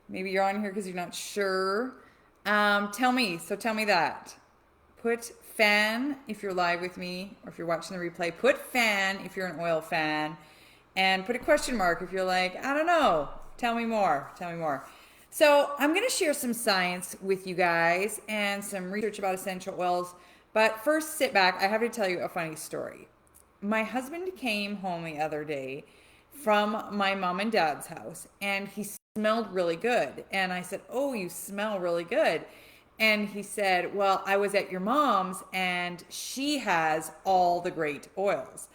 Maybe you're on here because you're not sure. Tell me. So tell me that. Put fan if you're live with me, or if you're watching the replay. Put fan if you're an oil fan, and put a question mark if you're like, I don't know. Tell me more. Tell me more. So I'm going to share some science with you guys and some research about essential oils. But first, sit back. I have to tell you a funny story. My husband came home the other day from my mom and dad's house, and he smelled really good. And I said, "Oh, you smell really good." And he said, "Well, I was at your mom's and she has all the great oils."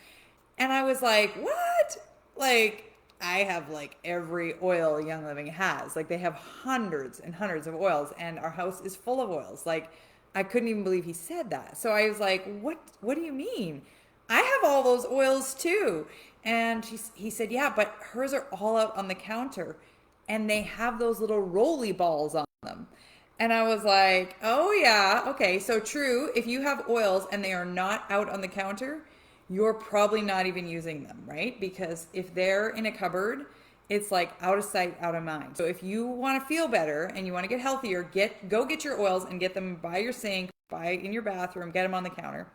And I was like, "What?" Like, I have like every oil Young Living has. Like, they have hundreds and hundreds of oils, and our house is full of oils. Like, I couldn't even believe he said that. So I was like, What do you mean? I have all those oils too." And he said, "Yeah, but hers are all out on the counter, and they have those little roly balls on them." And I was like, "Oh, yeah, okay, so true. If you have oils and they are not out on the counter, you're probably not even using them, right? Because if they're in a cupboard, it's like out of sight, out of mind. So if you want to feel better and you want to get healthier, go get your oils and get them by your sink, by in your bathroom, get them on the counter.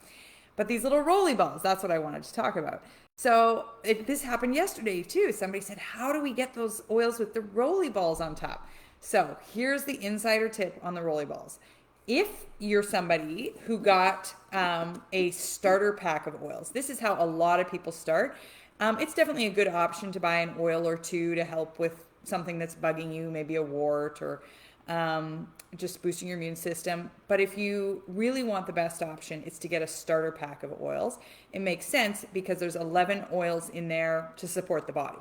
But these little roly balls, that's what I wanted to talk about. So this happened yesterday too. Somebody said, "How do we get those oils with the roly balls on top?" So here's the insider tip on the roly balls. If you're somebody who got a starter pack of oils, this is how a lot of people start. It's definitely a good option to buy an oil or two to help with something that's bugging you, maybe a wart or just boosting your immune system. But if you really want the best option, it's to get a starter pack of oils. It makes sense because there's 11 oils in there to support the body.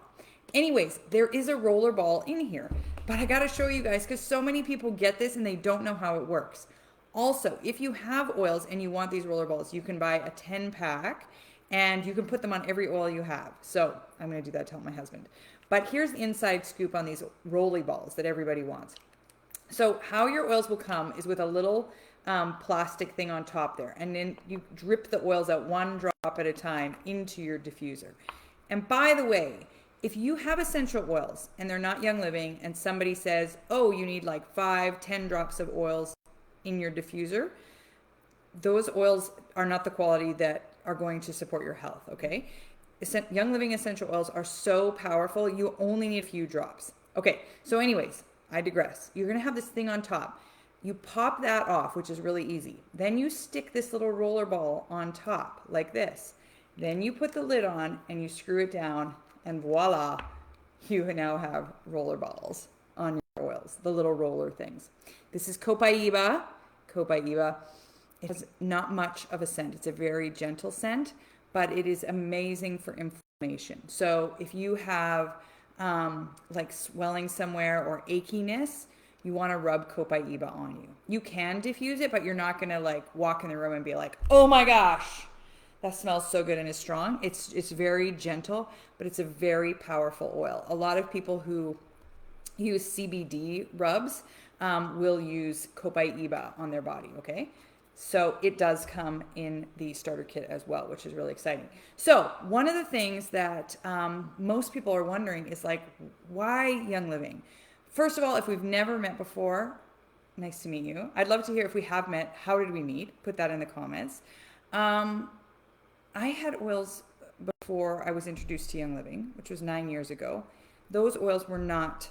Anyways, there is a roller ball in here, but I got to show you guys because so many people get this and they don't know how it works. Also, if you have oils and you want these roller balls, you can buy a 10 pack and you can put them on every oil you have. So I'm going to do that to help my husband. But here's the inside scoop on these roly balls that everybody wants. So how your oils will come is with a little plastic thing on top there. And then you drip the oils out one drop at a time into your diffuser. And by the way, if you have essential oils and they're not Young Living and somebody says, "Oh, you need like 5-10 drops of oils in your diffuser," those oils are not the quality that are going to support your health, okay? Young Living essential oils are so powerful, you only need a few drops. Okay, so anyways, I digress. You're gonna have this thing on top. You pop that off, which is really easy. Then you stick this little roller ball on top, like this. Then you put the lid on and you screw it down, and voila, you now have roller balls on your oils, the little roller things. This is Copaiba. Copaiba. It has not much of a scent. It's a very gentle scent, but it is amazing for inflammation. So if you have like swelling somewhere or achiness, you want to rub Copaiba on you. You can diffuse it, but you're not going to like walk in the room and be like, "Oh my gosh, that smells so good and is strong." It's very gentle, but it's a very powerful oil. A lot of people who use CBD rubs will use Copaiba on their body, okay? So it does come in the starter kit as well, which is really exciting. So one of the things that most people are wondering is like, why Young Living? First of all, if we've never met before, nice to meet you. I'd love to hear if we have met, how did we meet? Put that in the comments. I had oils before I was introduced to Young Living, which was 9 years ago. Those oils were not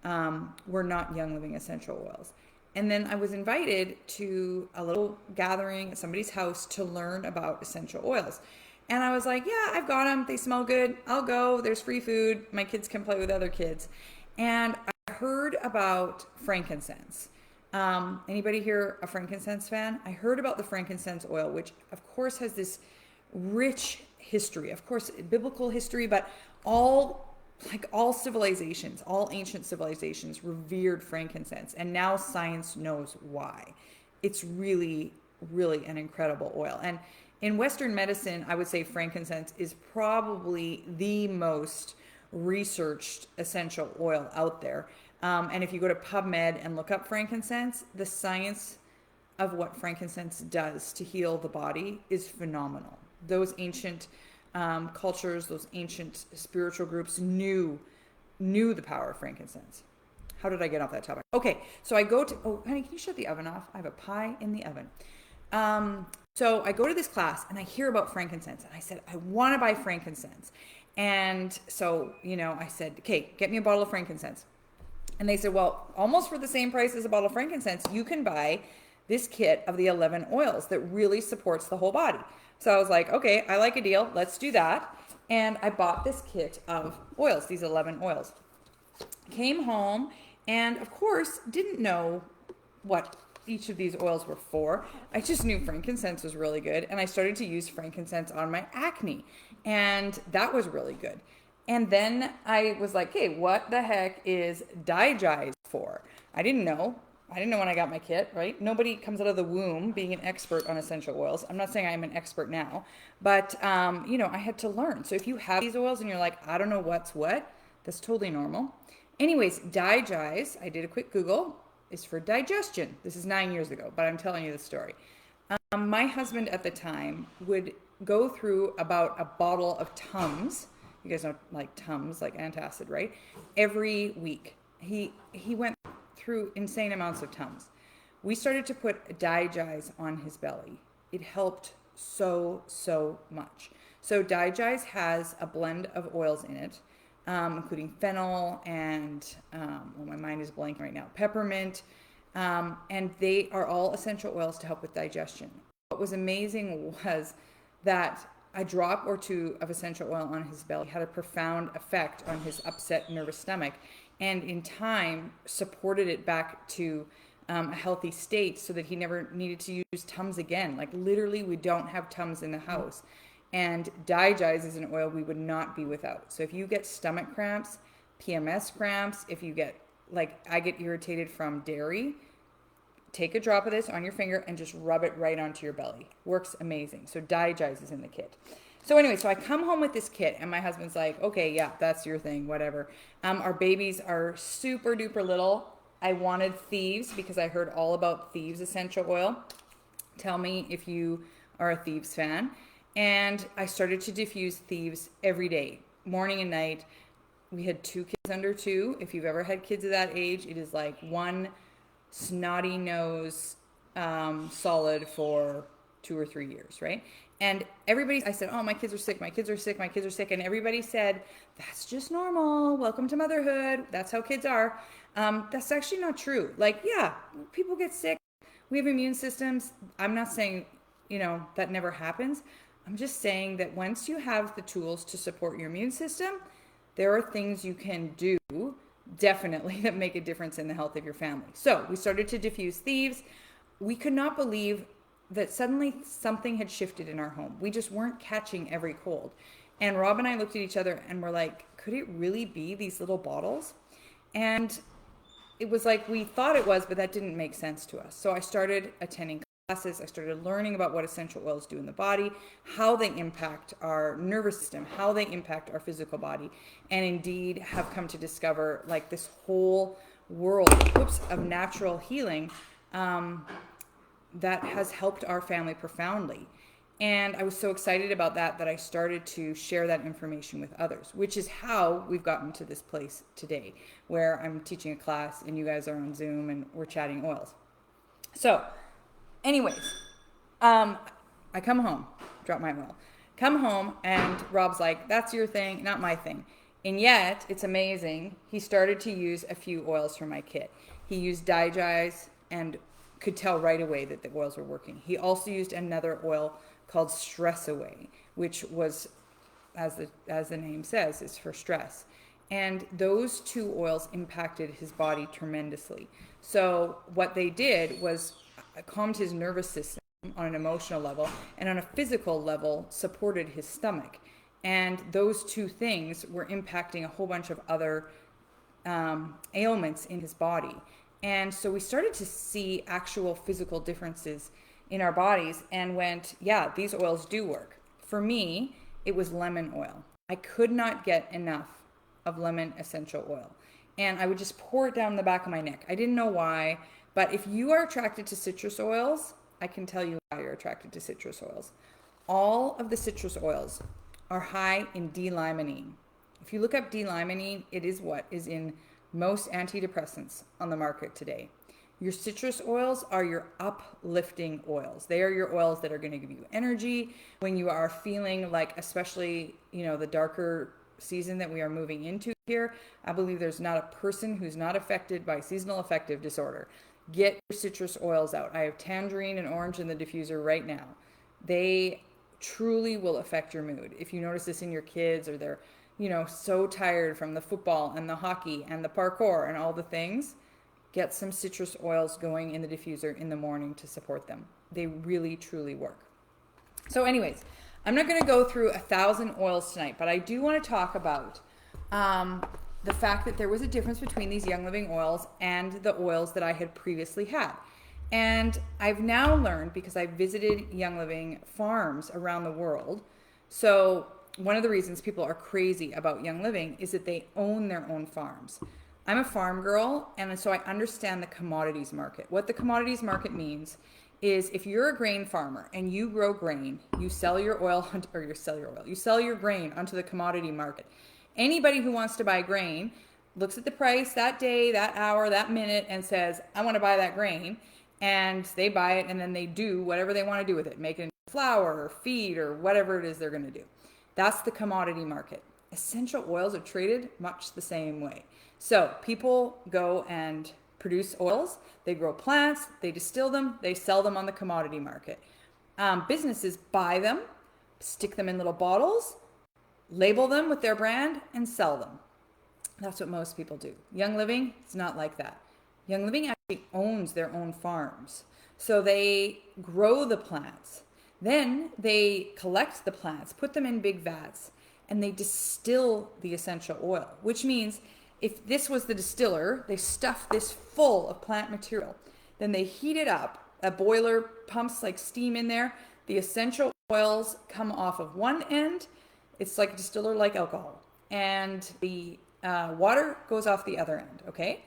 Young Living essential oils. And then I was invited to a little gathering at somebody's house to learn about essential oils. And I was like, "Yeah, I've got them. They smell good. I'll go. There's free food. My kids can play with other kids." And I heard about frankincense. Anybody here a frankincense fan? I heard about the frankincense oil, which of course has this rich history, of course, biblical history, but all civilizations, all ancient civilizations revered frankincense, and now science knows why. It's really, really an incredible oil. And in Western medicine, I would say frankincense is probably the most researched essential oil out there. And if you go to PubMed and look up frankincense, the science of what frankincense does to heal the body is phenomenal. Those ancient cultures, those ancient spiritual groups knew the power of frankincense. How did I get off that topic? Okay, so I go to, oh, honey, can you shut the oven off? I have a pie in the oven. So I go to this class and I hear about frankincense, and I said, I want to buy frankincense. And so, I said, okay, get me a bottle of frankincense. And they said, well, almost for the same price as a bottle of frankincense, you can buy this kit of the 11 oils that really supports the whole body. So I was like, okay, I like a deal. Let's do that. And I bought this kit of oils, these 11 oils. Came home and, of course, didn't know what each of these oils were for. I just knew frankincense was really good, and I started to use frankincense on my acne, and that was really good. And then I was like, hey, what the heck is digize for? I didn't know. I didn't know when I got my kit, right? Nobody comes out of the womb being an expert on essential oils. I'm not saying I'm an expert now, but, I had to learn. So if you have these oils and you're like, I don't know what's what, that's totally normal. Anyways, digize, I did a quick Google, is for digestion. This is 9 years ago, but I'm telling you the story. My husband at the time would go through about a bottle of Tums. You guys know like Tums, like antacid, right? Every week. He went through insane amounts of Tums. We started to put Digize on his belly. It helped so much. So Digize has a blend of oils in it, including fennel and, my mind is blanking right now, peppermint, and they are all essential oils to help with digestion. What was amazing was that a drop or two of essential oil on his belly had a profound effect on his upset nervous stomach, and in time supported it back to a healthy state so that he never needed to use Tums again. Like literally we don't have Tums in the house. And Digize is an oil we would not be without. So if you get stomach cramps, PMS cramps, if you get, like I get irritated from dairy, take a drop of this on your finger and just rub it right onto your belly. Works amazing. So Digize is in the kit. So anyway, so I come home with this kit and my husband's like, okay, yeah, that's your thing, whatever. Our babies are super duper little. I wanted Thieves because I heard all about Thieves essential oil. Tell me if you are a Thieves fan. And I started to diffuse Thieves every day, morning and night. We had 2 kids under 2. If you've ever had kids of that age, it is like one snotty nose solid for 2 or 3 years, right? And everybody, I said, oh, my kids are sick, my kids are sick, my kids are sick. And everybody said, that's just normal. Welcome to motherhood. That's how kids are. That's actually not true. Like, yeah, people get sick. We have immune systems. I'm not saying, that never happens. I'm just saying that once you have the tools to support your immune system, there are things you can do definitely that make a difference in the health of your family. So we started to diffuse Thieves. We could not believe that suddenly something had shifted in our home. We just weren't catching every cold. And Rob and I looked at each other and were like, could it really be these little bottles? And it was like we thought it was, but that didn't make sense to us. So I started attending classes. I started learning about what essential oils do in the body, how they impact our nervous system, how they impact our physical body, and indeed have come to discover like this whole world of natural healing that has helped our family profoundly. And I was so excited about that I started to share that information with others, which is how we've gotten to this place today, where I'm teaching a class and you guys are on Zoom and we're chatting oils. So anyways, I come home, drop my oil, come home, and Rob's like, that's your thing, not my thing. And yet, it's amazing, he started to use a few oils from my kit. He used Digize and could tell right away that the oils were working. He also used another oil called Stress Away, which was, as the name says, is for stress. And those 2 oils impacted his body tremendously. So what they did was calmed his nervous system on an emotional level, and on a physical level supported his stomach. And those 2 things were impacting a whole bunch of other ailments in his body. And so we started to see actual physical differences in our bodies and went, yeah, these oils do work. For me, it was lemon oil. I could not get enough of lemon essential oil. And I would just pour it down the back of my neck. I didn't know why, but if you are attracted to citrus oils, I can tell you why you're attracted to citrus oils. All of the citrus oils are high in D-limonene. If you look up D-limonene, it is what is in most antidepressants on the market today. Your citrus oils are your uplifting oils. They are your oils that are going to give you energy when you are feeling like, especially, the darker season that we are moving into here. I believe there's not a person who's not affected by seasonal affective disorder. Get your citrus oils out. I have tangerine and orange in the diffuser right now. They truly will affect your mood. If you notice this in your kids, or they're, so tired from the football and the hockey and the parkour and all the things, get some citrus oils going in the diffuser in the morning to support them. They really, truly work. So anyways, I'm not going to go through 1,000 oils tonight, but I do want to talk about the fact that there was a difference between these Young Living oils and the oils that I had previously had. And I've now learned, because I visited Young Living farms around the world. So one of the reasons people are crazy about Young Living is that they own their own farms. I'm a farm girl, and so I understand the commodities market. What the commodities market means is, if you're a grain farmer and you grow grain, you sell your oil, or you sell your grain onto the commodity market. Anybody who wants to buy grain looks at the price that day, that hour, that minute, and says, I want to buy that grain. And they buy it, and then they do whatever they want to do with it, make it into flour or feed or whatever it is they're going to do. That's the commodity market. Essential oils are traded much the same way. So people go and produce oils, they grow plants, they distill them, they sell them on the commodity market. Businesses buy them, stick them in little bottles, label them with their brand, and sell them. That's what most people do. Young Living, it's not like that. Young Living actually owns their own farms. So they grow the plants. Then they collect the plants, put them in big vats, and they distill the essential oil, which means if this was the distiller, they stuff this full of plant material. Then they heat it up. A boiler pumps like steam in there. The essential oils come off of one end. It's like a distiller, like alcohol. And the water goes off the other end, okay?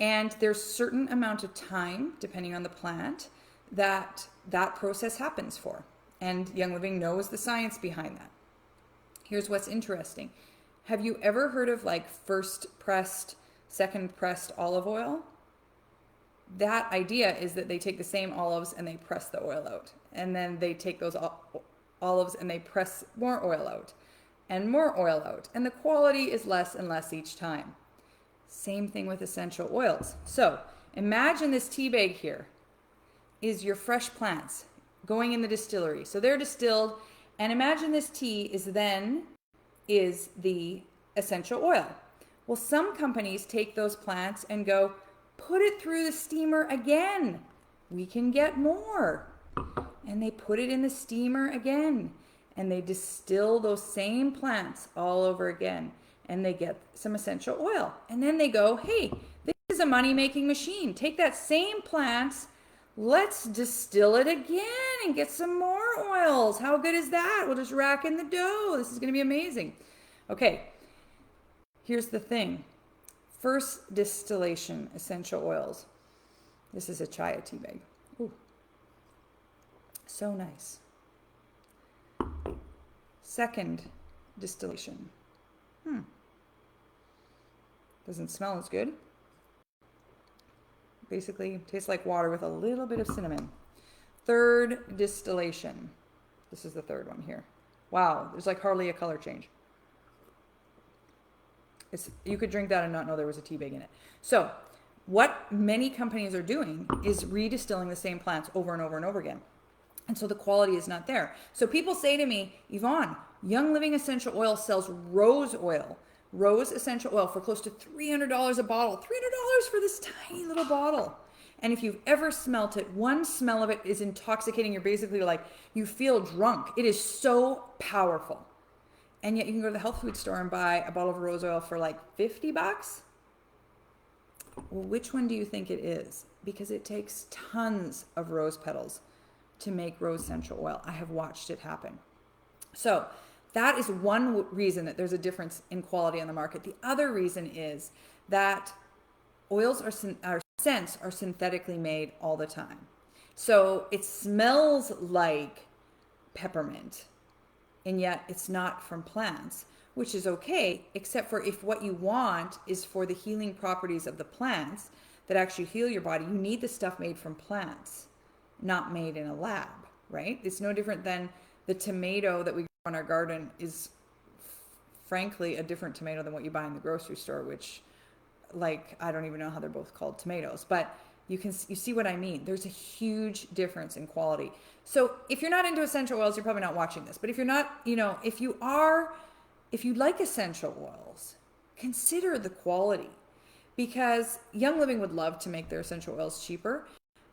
And there's certain amount of time, depending on the plant, that process happens for. And Young Living knows the science behind that. Here's what's interesting. Have you ever heard of like first pressed, second pressed olive oil? That idea is that they take the same olives and they press the oil out. And then they take those olives and they press more oil out and more oil out. And the quality is less and less each time. Same thing with essential oils. So imagine this tea bag here is your fresh plants going in the distillery. So they're distilled, and imagine this tea is the essential oil. Well, some companies take those plants and go, put it through the steamer again. We can get more. And they put it in the steamer again. And they distill those same plants all over again. And they get some essential oil. And then they go, hey, this is a money-making machine. Take that same plants, let's distill it again and get some more oils. How good is that? We'll just rack in the dough. This is going to be amazing. Okay, here's the thing. First distillation, essential oils. This is a chaya tea bag. Ooh, so nice. Second distillation. Doesn't smell as good. Basically, tastes like water with a little bit of cinnamon. Third distillation. This is the third one here. Wow, there's like hardly a color change. You could drink that and not know there was a tea bag in it. So what many companies are doing is redistilling the same plants over and over and over again. And so the quality is not there. So people say to me, Yvonne, Young Living Essential Oil sells rose oil. Rose essential oil for close to $300 a bottle. $300 for this tiny little bottle. And if you've ever smelt it, one smell of it is intoxicating. You're basically like, you feel drunk. It is so powerful. And yet you can go to the health food store and buy a bottle of rose oil for like $50. Well, which one do you think it is? Because it takes tons of rose petals to make rose essential oil. I have watched it happen. So that is one reason that there's a difference in quality on the market. The other reason is that oils scents are synthetically made all the time. So it smells like peppermint, and yet it's not from plants. which is okay, except for if what you want is for the healing properties of the plants that actually heal your body, you need the stuff made from plants, not made in a lab, right? It's no different than the tomato that we grow in our garden is frankly a different tomato than what you buy in the grocery store, which, like, I don't even know how they're both called tomatoes, but you see what I mean. There's a huge difference in quality. So if you're not into essential oils, you're probably not watching this. But if you're not, if you are, if you like essential oils, consider the quality, because Young Living would love to make their essential oils cheaper,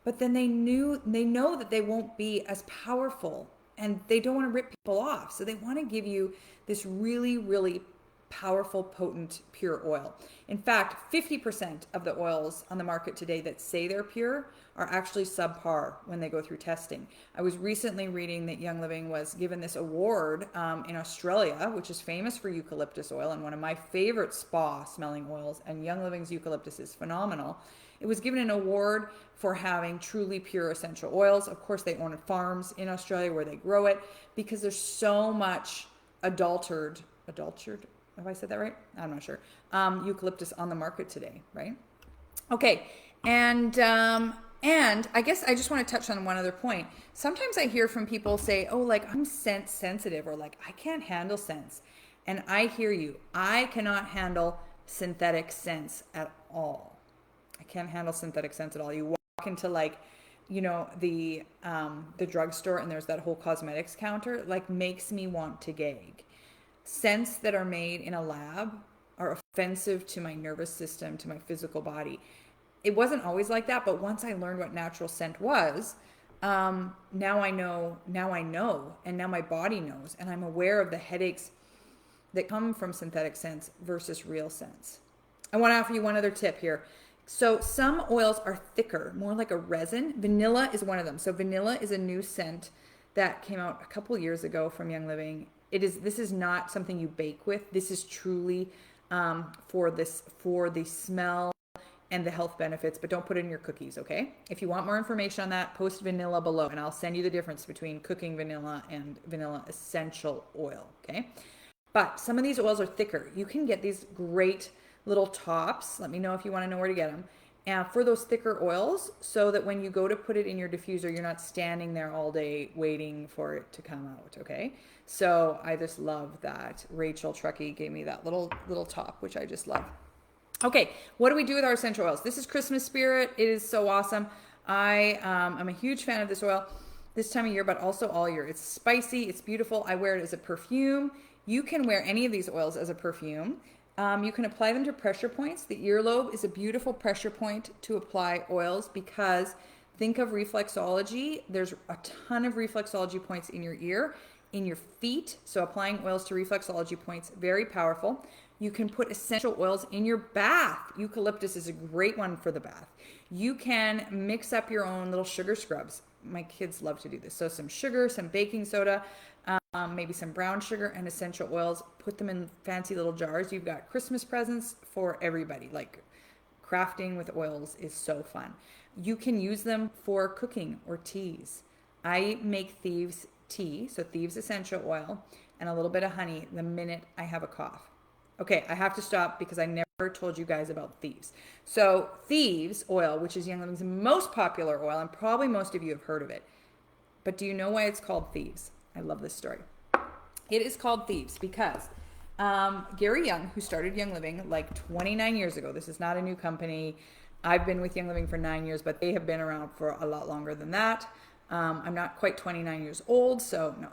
but then they know that they won't be as powerful, and they don't want to rip people off. So they want to give you this really, really powerful, potent, pure oil. In fact, 50% of the oils on the market today that say they're pure are actually subpar when they go through testing. I was recently reading that Young Living was given this award in Australia, which is famous for eucalyptus oil and one of my favorite spa smelling oils, and Young Living's eucalyptus is phenomenal. It was given an award for having truly pure essential oils. Of course, they own farms in Australia where they grow it, because there's so much adulterated, have I said that right? I'm not sure. Eucalyptus on the market today, right? Okay, and I guess I just want to touch on one other point. Sometimes I hear from people say, "Oh, like I'm scent sensitive," or like I can't handle scents. And I hear you. I cannot handle synthetic scents at all. I can't handle synthetic scents at all. You walk into the drugstore and there's that whole cosmetics counter, like makes me want to gag. Scents that are made in a lab are offensive to my nervous system, to my physical body. It wasn't always like that, but once I learned what natural scent was, now I know, and now my body knows, and I'm aware of the headaches that come from synthetic scents versus real scents. I want to offer you one other tip here. So some oils are thicker, more like a resin. Vanilla is one of them. So vanilla is a new scent that came out a couple years ago from Young Living. This is not something you bake with. This is truly for the smell and the health benefits, but don't put it in your cookies, okay? If you want more information on that, post vanilla below and I'll send you the difference between cooking vanilla and vanilla essential oil, okay? But some of these oils are thicker. You can get these great little tops. Let me know if you want to know where to get them. And for those thicker oils, so that when you go to put it in your diffuser, you're not standing there all day waiting for it to come out, okay? So I just love that. Rachel Truckee gave me that little top, which I just love. Okay, what do we do with our essential oils? This is Christmas spirit. It is so awesome. I'm a huge fan of this oil this time of year, but also all year. It's spicy. It's beautiful. I wear it as a perfume. You can wear any of these oils as a perfume. You can apply them to pressure points. The earlobe is a beautiful pressure point to apply oils, because think of reflexology. There's a ton of reflexology points in your ear, in your feet. So applying oils to reflexology points, very powerful. You can put essential oils in your bath. Eucalyptus is a great one for the bath. You can mix up your own little sugar scrubs. My kids love to do this. So some sugar, some baking soda, maybe some brown sugar and essential oils. Put them in fancy little jars. You've got Christmas presents for everybody. Like, crafting with oils is so fun. You can use them for cooking or teas. I make Thieves tea, so Thieves essential oil, and a little bit of honey the minute I have a cough. Okay, I have to stop because I never told you guys about Thieves. So Thieves oil, which is Young Living's most popular oil, and probably most of you have heard of it. But do you know why it's called Thieves? I love this story. It is called Thieves because Gary Young, who started Young Living like 29 years ago, this is not a new company. I've been with Young Living for 9 years, but they have been around for a lot longer than that. I'm not quite 29 years old, so no,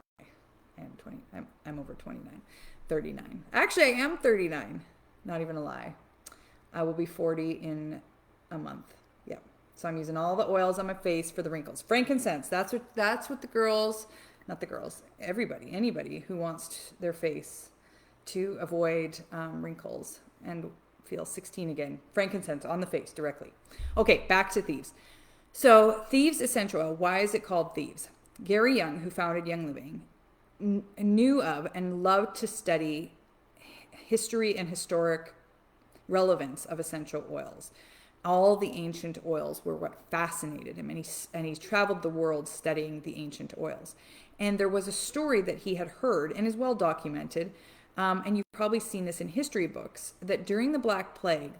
I'm over 29. 39. Actually, I am 39. Not even a lie. I will be 40 in a month. Yep. So I'm using all the oils on my face for the wrinkles. Frankincense. That's what the girls, not the girls, anybody who wants their face to avoid wrinkles and feel 16 again. Frankincense on the face directly. Okay, back to Thieves. So Thieves essential oil. Why is it called Thieves? Gary Young, who founded Young Living, knew of and loved to study history and historic relevance of essential oils. All the ancient oils were what fascinated him, and he traveled the world studying the ancient oils. And there was a story that he had heard and is well documented, and you've probably seen this in history books, that during the Black Plague,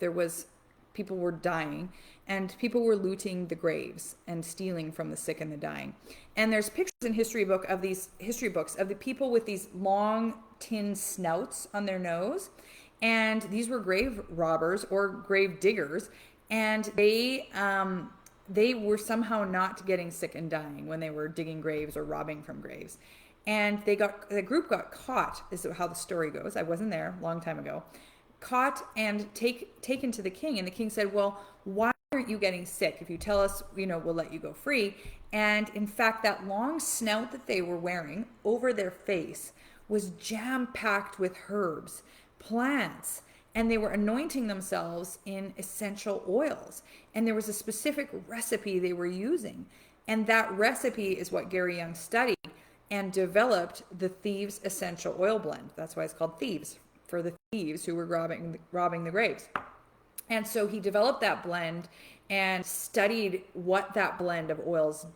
people were dying and people were looting the graves and stealing from the sick and the dying. And there's pictures in history books of the people with these long tin snouts on their nose. And these were grave robbers or grave diggers. And they were somehow not getting sick and dying when they were digging graves or robbing from graves. And the group got caught, is how the story goes. I wasn't there, a long time ago. Caught and taken to the king. And the king said, well, why aren't you getting sick? If you tell us, we'll let you go free. And in fact, that long snout that they were wearing over their face was jam-packed with herbs, plants, and they were anointing themselves in essential oils. And there was a specific recipe they were using. And that recipe is what Gary Young studied and developed the Thieves essential oil blend. That's why it's called Thieves, for the thieves who were robbing the graves. And so he developed that blend and studied what that blend of oils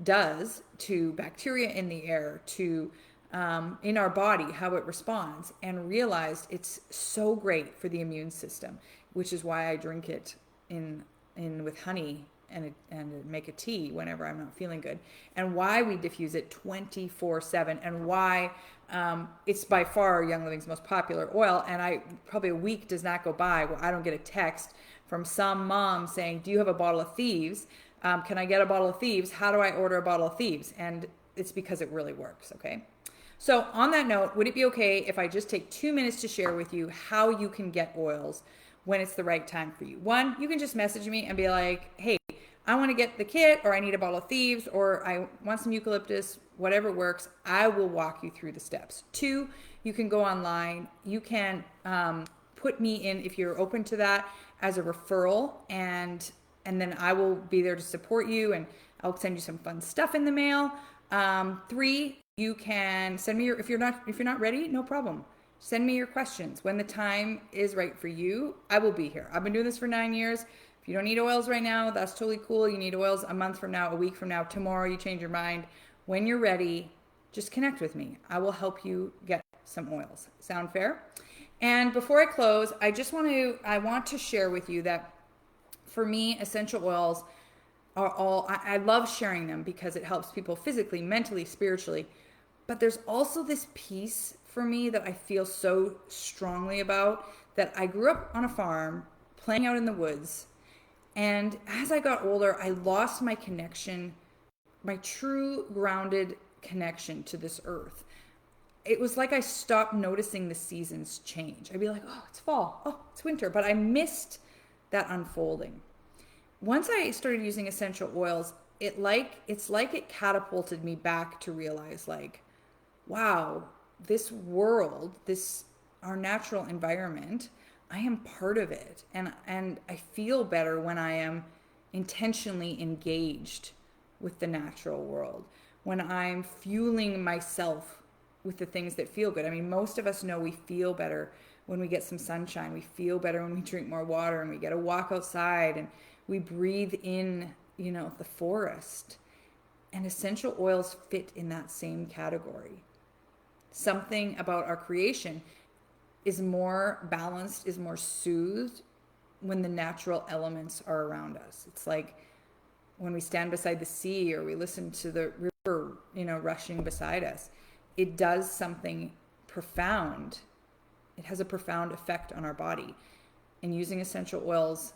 does to bacteria in the air, to in our body, how it responds, and realized it's so great for the immune system, which is why I drink it in with honey and make a tea whenever I'm not feeling good, and why we diffuse it 24/7, and why it's by far Young Living's most popular oil. And probably a week does not go by where I don't get a text from some mom saying, do you have a bottle of Thieves? Can I get a bottle of Thieves? How do I order a bottle of Thieves? And it's because it really works, okay? So on that note, would it be okay if I just take 2 minutes to share with you how you can get oils when it's the right time for you? One, you can just message me and be like, hey, I want to get the kit, or I need a bottle of Thieves, or I want some eucalyptus, whatever works. I will walk you through the steps. Two, you can go online. You can put me in, if you're open to that, as a referral, and then I will be there to support you, and I'll send you some fun stuff in the mail. Three, you can send me if you're not ready, no problem. Send me your questions. When the time is right for you, I will be here. I've been doing this for 9 years. If you don't need oils right now, that's totally cool. You need oils a month from now, a week from now, tomorrow, you change your mind. When you're ready, just connect with me. I will help you get some oils. Sound fair? And before I close, I want to share with you that for me, essential oils I love sharing them because it helps people physically, mentally, spiritually. But there's also this piece for me that I feel so strongly about, that I grew up on a farm playing out in the woods. And as I got older, I lost my connection, my true grounded connection to this earth. It was like I stopped noticing the seasons change. I'd be like, oh, it's fall, oh, it's winter. But I missed that unfolding. Once I started using essential oils, it's like it catapulted me back to realize, like, wow, this world, our natural environment, I am part of it. And I feel better when I am intentionally engaged with the natural world, when I'm fueling myself with the things that feel good. I mean, most of us know we feel better when we get some sunshine. We feel better when we drink more water and we get a walk outside and we breathe in, the forest. And essential oils fit in that same category. Something about our creation is more balanced, is more soothed when the natural elements are around us. It's like when we stand beside the sea or we listen to the river, rushing beside us. It does something profound. It has a profound effect on our body. And using essential oils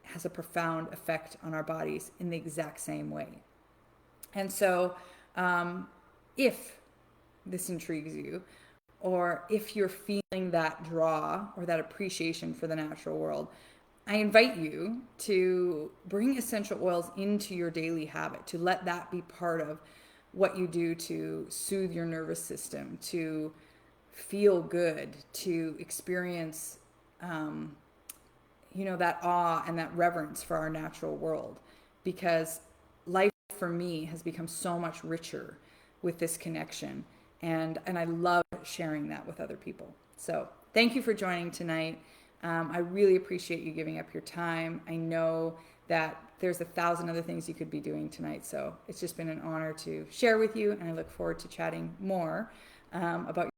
has a profound effect on our bodies in the exact same way. And so if this intrigues you, or if you're feeling that draw or that appreciation for the natural world, I invite you to bring essential oils into your daily habit, to let that be part of what you do to soothe your nervous system, to feel good, to experience that awe and that reverence for our natural world. Because life for me has become so much richer with this connection, and I love sharing that with other people. So thank you for joining tonight. I really appreciate you giving up your time. I know that there's 1,000 other things you could be doing tonight, so it's just been an honor to share with you, and I look forward to chatting more about